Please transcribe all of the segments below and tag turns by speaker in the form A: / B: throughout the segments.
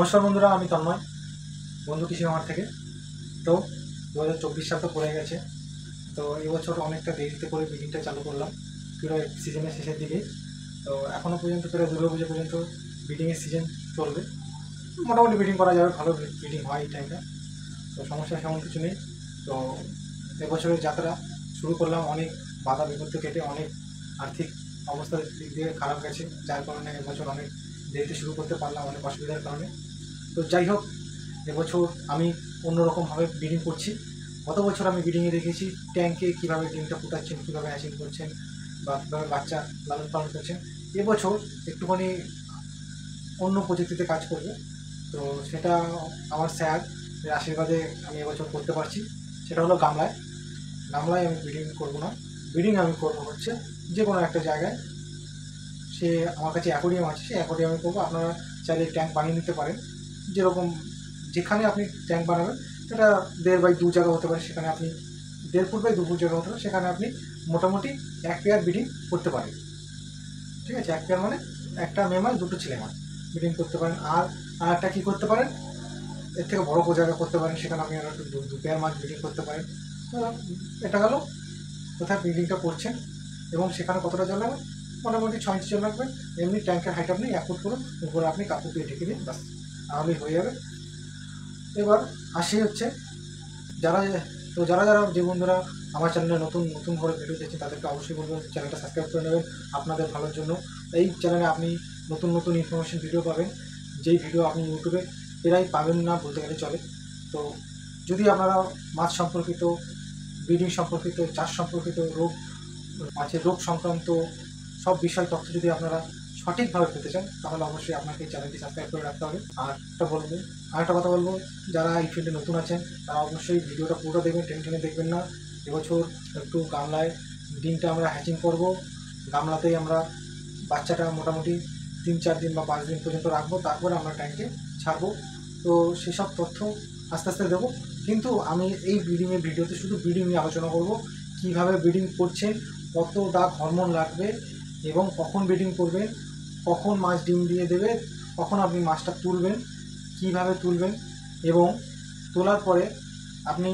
A: নমস্কার বন্ধুরা, আমি তন্ময়, বন্ধু কৃষি আমার থেকে। তো 2024 সাল তো পড়ে গেছে। তো এবছর অনেকটা দেরিতে করে ব্রিডিংটা চালু করলাম, প্রায় সিজনের শেষের দিকে। তো এখনও পর্যন্ত প্রায় দুর্গাপুজো পর্যন্ত ব্রিডিংয়ের সিজন চলবে। মোটামুটি ব্রিডিং করা যাবে, ভালো ব্রিডিং হয় এই টাইমটা, তো সমস্যা সেমন কিছু নেই। তো এবছরের যাত্রা শুরু করলাম অনেক বাধা বিপত্তি কেটে। অনেক আর্থিক অবস্থার দিক দিয়ে খারাপ গেছে, যার কারণে এবছর অনেক দেরিতে শুরু করতে পারলাম, অনেক অসুবিধার কারণে। তো যাই হোক, এবছর আমি অন্যরকমভাবে ব্রিডিং করছি। গত বছর আমি ব্রিডিংয়ে দেখেছি ট্যাঙ্কে কীভাবে ডিমটা ফুটাচ্ছেন, কীভাবে হ্যাচিং করছেন বা কীভাবে বাচ্চা লালন পালন করছেন। এবছর একটুখানি অন্য প্রযুক্তিতে কাজ করবে। তো সেটা আমার স্যার আশীর্বাদে আমি এবছর করতে পারছি। সেটা হলো গামলায় আমি ব্রিডিং করবো না, ব্রিডিং আমি করবো হচ্ছে যে কোনো একটা জায়গায়। সে আমার কাছে অ্যাকোরিয়াম আছে, সেই অ্যাকোরিয়ামে করবো। আপনারা চাইলে ট্যাঙ্ক বানিয়ে নিতে পারেন, যেরকম যেখানে আপনি ট্যাঙ্ক বানাবেন সেটা 1.5 বাই 2 জায়গা হতে পারে, সেখানে আপনি 1.5 ফুট বাই 2 ফুট জায়গা হতে পারে, সেখানে আপনি মোটামুটি 1 পেয়ার ব্রিডিং করতে পারেন। ঠিক আছে, 1 পেয়ার মানে একটা মেয়ে মাছ, 2টো ছেলে মাছ ব্রিডিং করতে পারেন। আর একটা কী করতে পারেন, এর থেকে বড় জায়গা করতে পারেন, সেখানে আপনি আরও 2 পেয়ার মাছ ব্রিডিং করতে পারেন। এটা গেল কোথায় ব্রিডিংটা করছেন এবং সেখানে কতটা জল লাগবে। মোটামুটি 6 ইঞ্চি জল লাগবে। এমনি ট্যাঙ্কের হাইট আপনি 1 ফুট করুন, উপরে আপনি কাপড় দিয়ে ঢেকে দিন, বাস, তাহলেই হয়ে যাবে। এবার আসি হচ্ছে যারা যারা যে বন্ধুরা আমার চ্যানেলে নতুন করে ভিডিও দেখছে, তাদেরকে অবশ্যই বলবো চ্যানেলটা সাবস্ক্রাইব করে নেবেন আপনাদের ভালোর জন্য। এই চ্যানেলে আপনি নতুন ইনফরমেশন ভিডিও পাবেন, যেই ভিডিও আপনি ইউটিউবে প্রায় পাবেন না বলতে গেলে চলে। তো যদি আপনারা মাছ সম্পর্কিত, ব্রিডিং সম্পর্কিত, চাষ সম্পর্কিত, মাছের রোগ সংক্রান্ত সব বিষয় তথ্য যদি আপনারা সঠিকভাবে পেতে চান, তাহলে অবশ্যই আপনাকে এই চ্যানেলটি সাবস্ক্রাইব করে রাখতে হবে। আর একটা কথা বলবো, যারা এই ফিল্ডে নতুন আছেন তারা অবশ্যই ভিডিওটা পুরোটা দেখবেন, টেনে দেখবেন না। এবছর একটু গামলায় ডিমটা আমরা হ্যাচিং করব, গামলাতেই আমরা বাচ্চাটা মোটামুটি 3-4 দিন বা 5 দিন পর্যন্ত রাখবো, তারপরে আমরা ট্যাঙ্কে ছাড়বো। তো সেসব তথ্য আস্তে আস্তে দেবো। কিন্তু আমি এই ব্রিডিংয়ের ভিডিওতে শুধু ব্রিডিং নিয়ে আলোচনা করব, কীভাবে ব্রিডিং করছেন, কত দাগ হরমোন লাগবে এবং কখন ব্রিডিং করবেন, কখন মাছ ডিম দিয়ে দেবে, কখন আপনি মাছটা তুলবেন, কীভাবে তুলবেন, এবং তোলার পরে আপনি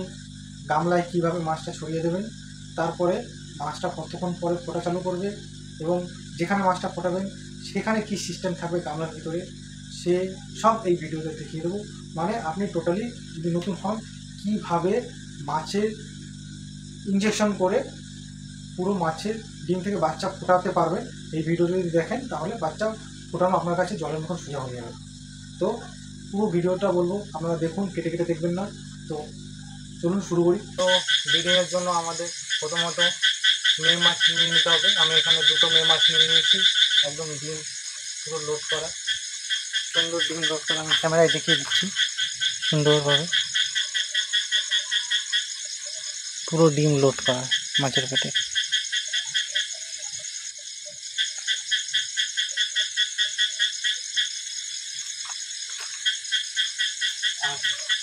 A: গামলায় কীভাবে মাছটা ছড়িয়ে দেবেন, তারপরে মাছটা কতক্ষণ পরে ফোটা চালু করবে এবং যেখানে মাছটা ফোটাবেন সেখানে কী সিস্টেম থাকবে গামলার ভিতরে, সে সব এই ভিডিওতে দেখিয়ে দেবো। মানে আপনি টোটালি যদি নতুন হন, কীভাবে মাছের ইনজেকশন করে পুরো মাছের ডিম থেকে বাচ্চা ফোটাতে পারবেন, এই ভিডিও যদি দেখেন তাহলে বাচ্চা ফোটানো আপনার কাছে জলের মতন সোজা হয়ে যাবে। তো পুরো ভিডিওটা বলবো, আপনারা দেখুন, কেটে কেটে দেখবেন না। তো চলুন শুরু করি। তো ব্রিডিংয়ের জন্য আমাদের প্রথমত মেয়ে মাছ নিয়ে নিতে হবে। আমি এখানে 2টো মেয়ে মাছ নিয়ে নিয়েছি, একদম ডিম পুরো লোড করা, সুন্দর ডিম লোড করা। আমি ক্যামেরায় দেখিয়ে দিচ্ছি সুন্দরভাবে, পুরো ডিম লোড করা মাছের পেটে।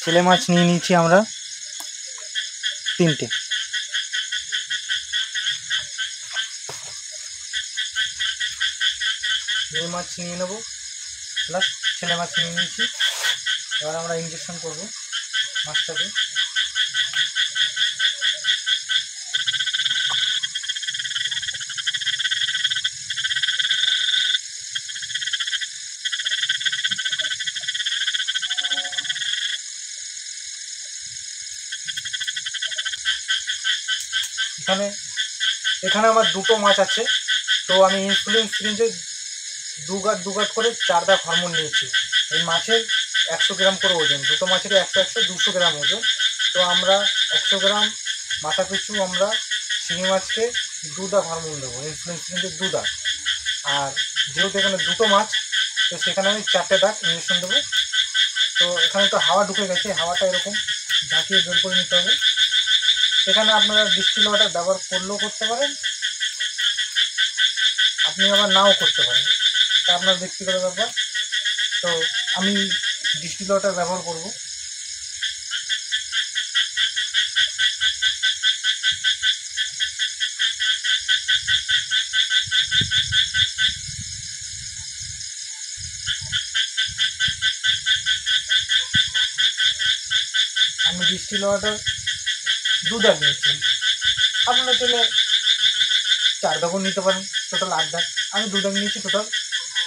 A: ছেলে মাছ নিয়ে নিয়েছি আমরা 3টে। মেয়ে মাছ নিয়ে নেবো, প্লাস ছেলে মাছ নিয়ে নিয়েছি। এবার আমরা ইনজেকশন করবো মাছটাকে। এখানে আমার 2টো মাছ আছে। তো আমি ইনসুলিন সিরিঞ্জে 2 গাঁট করে 4 দাগ হরমোন নিয়েছি। এই মাছের 100 গ্রাম করে ওজন, 2টো মাছের 200 গ্রাম ওজন। তো আমরা 100 গ্রাম মাথা পিছু আমরা শিঙি মাছকে 2 দাগ হরমোন দেবো, ইনসুলিন সিরিঞ্জে 2 দাগ। আর যেহেতু এখানে 2টো মাছ, তো সেখানে আমি 4টে দাগ ইঞ্জেকশন দেবো। তো এখানে তো হাওয়া ঢুকে গেছে, হাওয়াটা এরকম ঝাঁকিয়ে বের করে নিতে হবে। এখানে আপনারা ডিস্টিল ওয়াটার ব্যবহার করলেও করতে পারেন, আপনি আবার নাও করতে পারেন, তা আপনার ব্যক্তিগত ব্যাপার। তো আমি ডিস্টিল ওয়াটার ব্যবহার করব। ডিস্টিল ওয়াটার 2 দাগ নিয়েছি। আপনারা চাইলে 4 দাগও নিতে পারেন, টোটাল 8 দাগ। আমি 2 দাগ নিয়েছি, টোটাল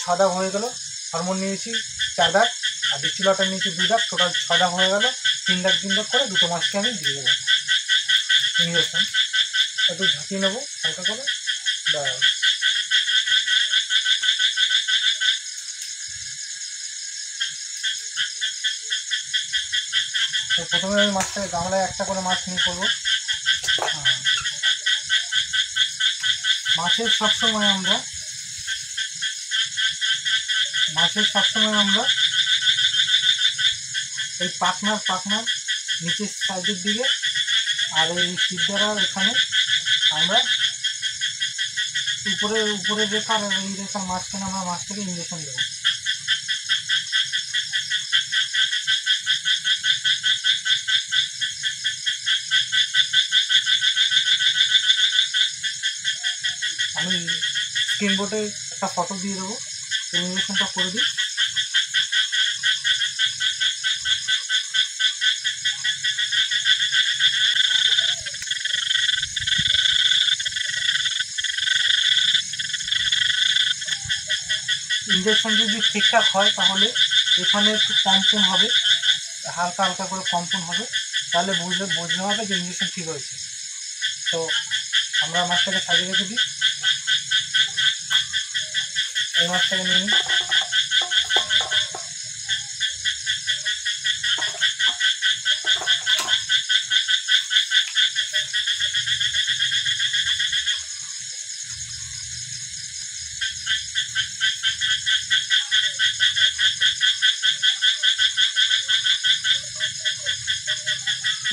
A: 6 দাগ হয়ে গেল। হরমোন নিয়েছি 4 দাগ আর ডিস্টিল ওয়াটার নিয়েছি 2 দাগ, টোটাল 6 দাগ হয়ে গেল। 3 দাগ 3 দাগ করে দুটো মাছকে আমি দিয়ে দেবো ইঞ্জেকশন। একটু ঝাঁকিয়ে নেবো হালকা করে। তো প্রথমে আমি মাছটাকে গামলায় একটা করে মাছ নিয়ে করবো। মাছের সবসময় আমরা এই পাখনার নিচের সাইডের দিকে আর এই সিদ্ধারার এখানে আমরা উপরে রেখার এই রেখার মাঝখানে আমরা মাছটাকে ইঞ্জেকশন দেবো। আমি স্ক্রিন বোর্ডে একটা ফটো দিয়ে দেবো, ইঞ্জেকশনটা করে দিই। ইঞ্জেকশন যদি ঠিকঠাক হয় তাহলে এখানে একটু কম্পন হবে, হালকা হালকা করে কম্পন হবে, তাহলে বুঝতে হবে যে ইঞ্জেকশন ঠিক হয়েছে। তো আমরা মাছটাকে সাজিয়ে রেখে দিই। এই মাছটাকে নিয়ে নিই।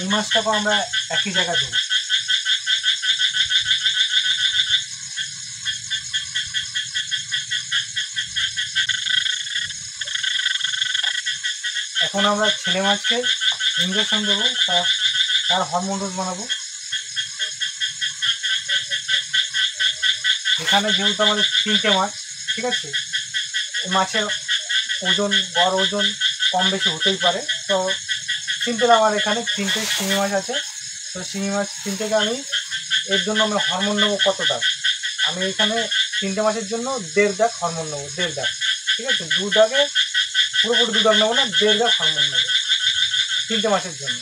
A: এই মাছটাকে আমরা একই জায়গায় দেবো। এখন আমরা ছেলে মাছকে ইঞ্জেকশন দেবো, তার হরমোন ডোজ বানাবো। এখানে যেহেতু আমাদের 3টে মাছ, ঠিক আছে, মাছের ওজন গড় ওজন কম বেশি হতেই পারে। তো সিম্পল আমার এখানে 3টে শিঙি মাছ আছে। তো শিঙি মাছ 3টেকে আমি এর জন্য আমি হরমোন নেবো কত দাগ, আমি এখানে 3টে মাছের জন্য 1.5 দাগ হরমোন নেবো, 1.5 দাগ, ঠিক আছে। 2 দাগে পুরোপুরি 2 দাগ নেবো না, 1.5 দাগ হরমোন নেবো 3টে মাছের জন্য।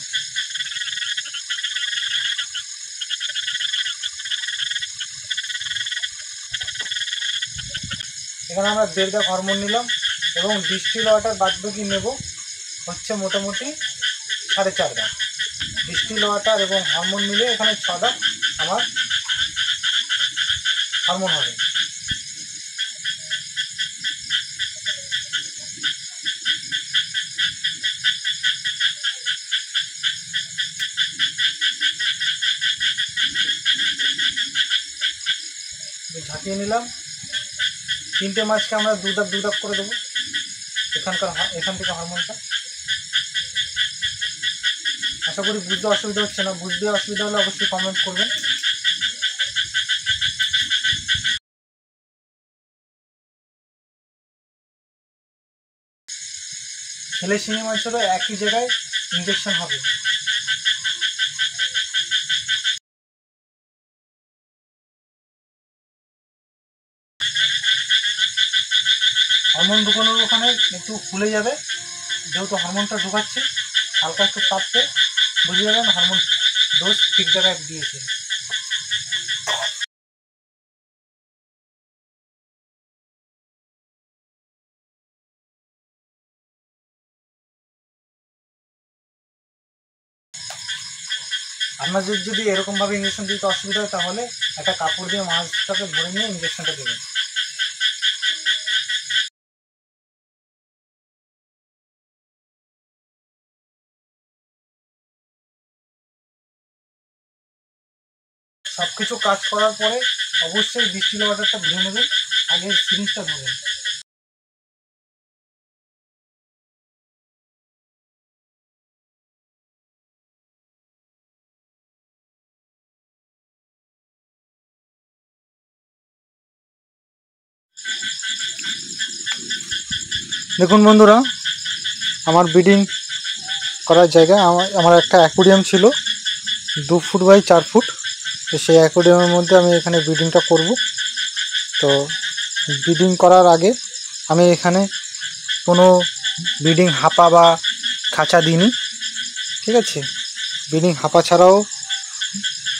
A: এখানে আমরা 1.5 দাগ হরমোন নিলাম এবং ডিস্টিল ওয়াটার বাদবাকি নেব হচ্ছে মোটামুটি 4.5 দাগ। ডিস্টিল ওয়াটার এবং হরমোন মিলে এখানে 6 দাগ আমার হরমোন হবে। ঝাঁকিয়ে নিলাম। 3টে মাছকে আমরা 2 দাগ করে দেবো এখান থেকে হরমোনটা। আশা করি বুঝতে অসুবিধা হচ্ছে না। বুঝতে অসুবিধা হলে অবশ্যই কমেন্ট করবেন। ছেলে শিঙি মাছেরও একই জায়গায় ইঞ্জেকশন হবে। হরমোন ঢুকানোর ওখানে একটু ফুলে যাবে, যেহেতু হরমোনটা ঢুকাচ্ছে হালকা একটু কাঁপতে, বুঝে যাবেন হরমোন ডোজ ঠিক জায়গায় দিয়েছে। আপনাদের যদি এরকমভাবে ইঞ্জেকশন দিতে অসুবিধা হয় তাহলে একটা কাপড় দিয়ে মাছটাকে ধরে নিয়ে ইঞ্জেকশনটা দেবেন। সব কিছু কাজ করার পরে অবশ্যই ডিস্টিল ওয়াটারটা ধুয়ে নেবেন, আগে সিরিঞ্জটা ধরবেন। দেখুন বন্ধুরা, আমার ব্রিডিং করার জায়গায় আমার একটা অ্যাকোরিয়াম ছিল 2 ফুট বাই 4 ফুট। তো সেই অ্যাকোরিয়ামের মধ্যে আমি এখানে ব্রিডিংটা করব। তো ব্রিডিং করার আগে আমি এখানে কোনো ব্রিডিং হাপা বা খাঁচা দিইনি, ঠিক আছে। ব্রিডিং হাপা ছাড়াও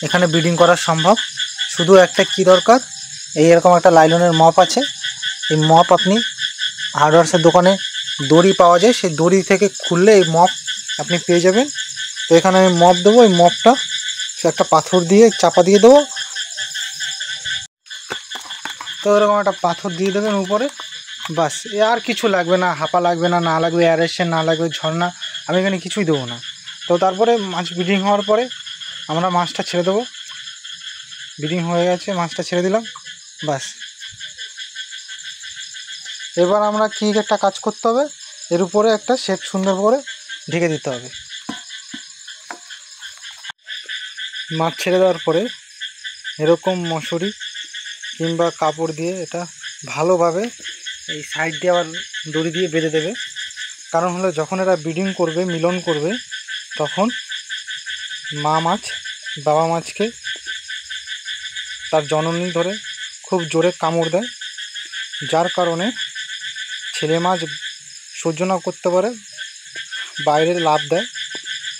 A: এখানে ব্রিডিং করা সম্ভব। শুধু একটা কি দরকার, এরকম একটা লাইলনের মপ আছে। এই মপ আপনি হার্ডওয়্যার্সের দোকানে দড়ি পাওয়া যায়, সেই দড়ি থেকে খুললে এই মপ আপনি পেয়ে যাবেন। তো এখানে আমি মপ দেবো, এই মপটা সে একটা পাথর দিয়ে চাপা দিয়ে দেবো। তো এরকম একটা পাথর দিয়ে দেবেন উপরে, বাস। এ আর কিছু লাগবে না, হাপা লাগবে না, না লাগবে অ্যারেশন, না লাগবে ঝর্ণা, আমি এখানে কিছুই দেবো না। তো তারপরে মাছ ব্রিডিং হওয়ার পরে আমরা মাছটা ছেড়ে দেবো। ব্রিডিং হয়ে গেছে, মাছটা ছেড়ে দিলাম, বাস। এবার আমরা কী একটা কাজ করতে হবে, এর উপরে একটা শেড সুন্দর করে ঢেকে দিতে হবে। মাছ ছেড়ে দেওয়ার পরে এরকম মশুরি কিংবা কাপড় দিয়ে এটা ভালোভাবে এই সাইড দিয়ে আবার দড়ি দিয়ে বেঁধে দেবে। কারণ হলো যখন এরা ব্রিডিং করবে, মিলন করবে, তখন মা মাছ বাবা মাছকে তার জননী ধরে খুব জোরে কামড় দেয়, যার কারণে ছেলে মাছ সহ্য না করতে পারে, বাইরে লাফ দেয়,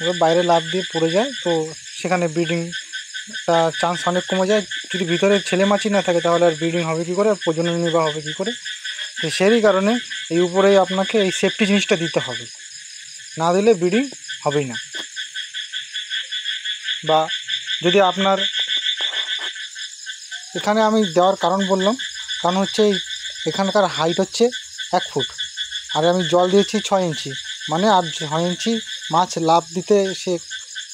A: এবার বাইরে লাফ দিয়ে পড়ে যায়। তো সেখানে ব্রিডিংটা চান্স অনেক কমে যায়। যদি ভিতরে ছেলে মাছই না থাকে তাহলে আর ব্রিডিং হবে কী করে, আর প্রজনন নির্বাহ হবে কী করে। তো সেই কারণে এই উপরেই আপনাকে এই সেফটি জিনিসটা দিতে হবে, না দিলে ব্রিডিং হবেই না। বা যদি আপনার এখানে আমি দেওয়ার কারণ বললাম, কারণ হচ্ছে এখানকার হাইট হচ্ছে 1 ফুট, আর আমি জল দিয়েছি 6 ইঞ্চি, মানে আর 6 ইঞ্চি মাছ লাফ দিতে সে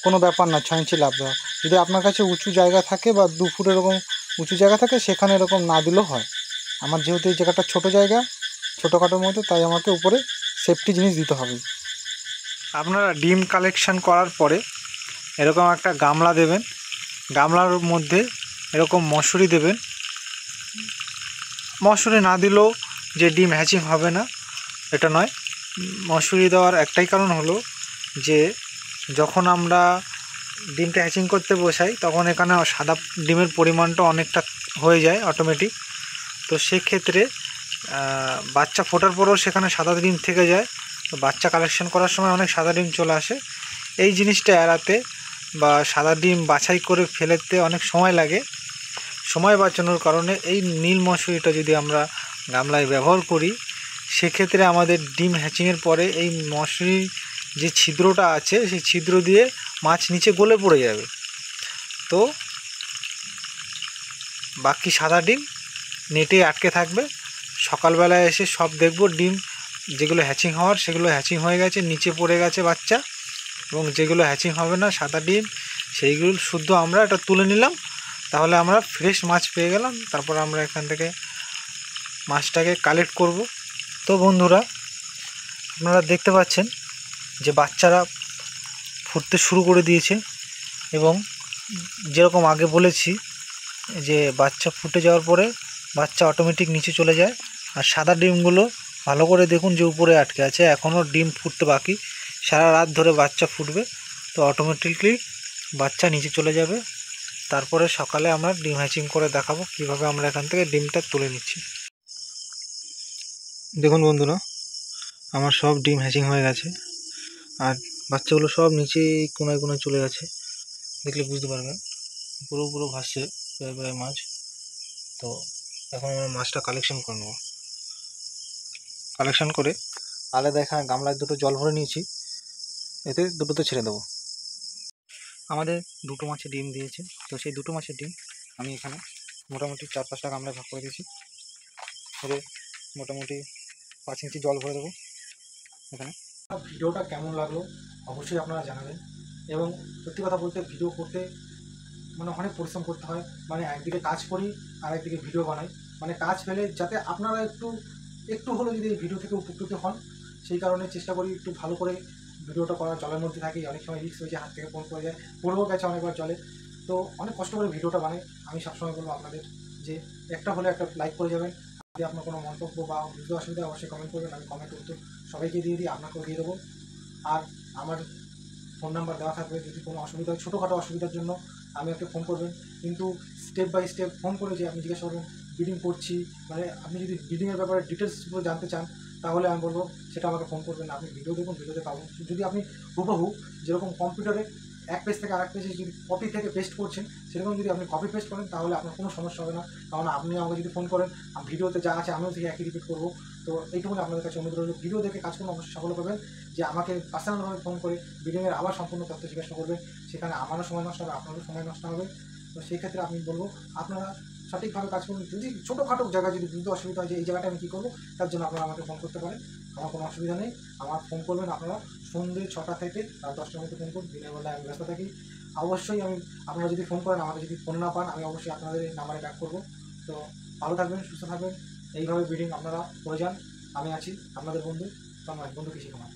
A: কোনো ব্যাপার না। 6 ইঞ্চি লাফ দেওয়া, যদি আপনার কাছে উঁচু জায়গা থাকে বা 2 ফুট এরকম উঁচু জায়গা থাকে, সেখানে এরকম না দিলেও হয়। আমার যেহেতু এই জায়গাটা ছোটো জায়গা, ছোটোখাটোর মধ্যে, তাই আমাকে উপরে সেফটি জিনিস দিতে হবে। আপনারা ডিম কালেকশান করার পরে এরকম একটা গামলা দেবেন, গামলার মধ্যে এরকম মশুরি দেবেন। মশুরি না দিলেও যে ডিম হ্যাচিং হবে না এটা নয়। মশুরি দেওয়ার একটাই কারণ হলো যে যখন আমরা ডিমটা হ্যাচিং করতে বসাই, তখন এখানে সাদা ডিমের পরিমাণটা অনেকটা হয়ে যায় অটোমেটিক। তো সেক্ষেত্রে বাচ্চা ফোটার পরেও সেখানে সাদা ডিম থেকে যায়। তো বাচ্চা কালেকশন করার সময় অনেক সাদা ডিম চলে আসে। এই জিনিসটা এড়াতে বা সাদা ডিম বাছাই করে ফেলতে অনেক সময় লাগে, সময় বাঁচানোর কারণে এই নীল মশুরিটা যদি আমরা গামলায় ব্যবহার করি, সেক্ষেত্রে আমাদের ডিম হ্যাচিংয়ের পরে এই মশুরির যে ছিদ্রটা আছে, সেই ছিদ্র দিয়ে মাছ নিচে গলে পড়ে যাবে। তো বাকি সাদা ডিম নেটে আটকে থাকবে। সকালবেলায় এসে সব দেখব ডিম যেগুলো হ্যাচিং হওয়ার সেগুলো হ্যাচিং হয়ে গেছে, নিচে পড়ে গেছে বাচ্চা, এবং যেগুলো হ্যাচিং হবে না সাদা ডিম, সেইগুলো শুদ্ধ আমরা এটা তুলে নিলাম। তাহলে আমরা ফ্রেশ মাছ পেয়ে গেলাম। তারপর আমরা এখান থেকে মাছটাকে কালেক্ট করব। তো বন্ধুরা, আপনারা দেখতে পাচ্ছেন যে বাচ্চারা ফুটতে শুরু করে দিয়েছে, এবং যেরকম আগে বলেছি যে বাচ্চা ফুটে যাওয়ার পরে বাচ্চা অটোমেটিক নিচে চলে যায়। আর সাদা ডিমগুলো ভালো করে দেখুন যে উপরে আটকে আছে, এখনও ডিম ফুটতে বাকি। সারা রাত ধরে বাচ্চা ফুটবে, তো অটোমেটিকলি বাচ্চা নিচে চলে যাবে। তারপরে সকালে আমরা ডিম হ্যাচিং করে দেখাবো কিভাবে আমরা এখান থেকে ডিমটা তুলে নিচ্ছি। দেখুন বন্ধুরা, আমার সব ডিম হ্যাচিং হয়ে গেছে, আর বাচ্চাগুলো সব নিচে কোনায় কোনায় চলে গেছে। দেখলে বুঝতে পারবেন পুরো ভাসছে প্রায় প্রায় মাছ। তো এখন আমরা মাছটা কালেকশন করে নেব। কালেকশন করে আলাদা এখানে গামলায় দুটো জল ভরে নিয়েছি, এতে দুটোতে ছেড়ে দেবো। আমাদের দুটো মাছের ডিম দিয়েছে, তো সেই দুটো মাছের ডিম আমি এখানে মোটামুটি 4-5টা গামলায় ভাগ করে দিয়েছি। এতে মোটামুটি 5 ইঞ্চি জল ভরে দেবো এখানে। ভিডিওটা কেমন লাগলো অবশ্যই আপনারা জানাবেন। এবং সত্যি কথা বলতে, ভিডিও করতে মানে অনেক পরিশ্রম করতে হয়। মানে একদিকে কাজ করি আর একদিকে ভিডিও বানাই, মানে কাজ ফেলে যাতে আপনারা একটু হলেও যদি এই ভিডিও থেকে উপকৃত হন, সেই কারণে চেষ্টা করি একটু ভালো করে ভিডিওটা করা। জলের মধ্যে থাকি, অনেক সময় রিস্ক হয়ে যায়, হাত থেকে ফোন পড়ে যায়, পড়েও গেছে অনেকবার জলে। তো অনেক কষ্ট করে ভিডিওটা বানাই। আমি সবসময় বলবো আপনাদের যে একটা হলে একটা লাইক করে যাবেন। যদি আপনার কোনো মন্তব্য বা বুঝতে অসুবিধা অবশ্যই কমেন্ট করবেন, আমি কমেন্ট উত্তর সবাইকে দিয়ে দিই, আপনাকেও দিয়ে দেবো। আর আমার ফোন নাম্বার দেওয়া থাকবে। যদি কোনো অসুবিধা হয়, ছোটোখাটো অসুবিধার জন্য আমি ওকে ফোন করবেন, কিন্তু স্টেপ বাই স্টেপ ফোন করে যে আপনি জিজ্ঞাসা করবেন ব্রিডিং করছি, মানে আপনি যদি ব্রিডিংয়ের ব্যাপারে ডিটেলস পুরো জানতে চান, তাহলে আমি বলবো সেটা আমাকে ফোন করবেন না। আপনি ভিডিও দেখুন, ভিডিওতে পাবেন। যদি আপনি হুবহু যেরকম কম্পিউটারে এক পেজ থেকে আরেক পেজে যদি কপি থেকে পেস্ট করছেন, সেরকম যদি আপনি কপি পেস্ট করেন, তাহলে আপনার কোনো সমস্যা হবে না। কারণ আপনি আমাকে যদি ফোন করেন, ভিডিওতে যা আছে আমিও থেকে একই রিপিট করবো। তো এইটুকুনি আপনাদের কাছে অনুরোধ রইল, ভিডিও দেখে কাজ করুন, অবশ্যই সফল পাবেন। যে আমাকে পার্সোনালভাবে ফোন করে ব্রিডিংয়ের আবার সম্পূর্ণ তথ্য জিজ্ঞাসা করবে, সেখানে আমারও সময় নষ্ট হবে, আপনারও সময় নষ্ট হবে। তো সেই ক্ষেত্রে আমি বলবো আপনারা সঠিকভাবে কাজ করুন। যদি ছোটোখাটো জায়গায় যদি বুঝতে অসুবিধা হয় যে এই জায়গাটা আমি কী করবো, তার জন্য আপনারা আমাকে ফোন করতে পারেন, আমার কোনো অসুবিধা নেই। আমার ফোন করবেন আপনারা সন্ধ্যে 6টা থেকে রাত 10টার মধ্যে ফোন করুন, দিনের বেলায় আমি ব্যস্ত থাকি। অবশ্যই আপনারা যদি ফোন করেন, আমাকে যদি ফোন না পান, আমি অবশ্যই আপনাদের এই নাম্বারে ব্যাক করবো। তো ভালো থাকবেন, সুস্থ থাকবেন, এইভাবে ব্রিডিং আপনারা করে যান। আমি আছি আপনাদের বন্ধু তন্ময়, বন্ধু কৃষি কুমার।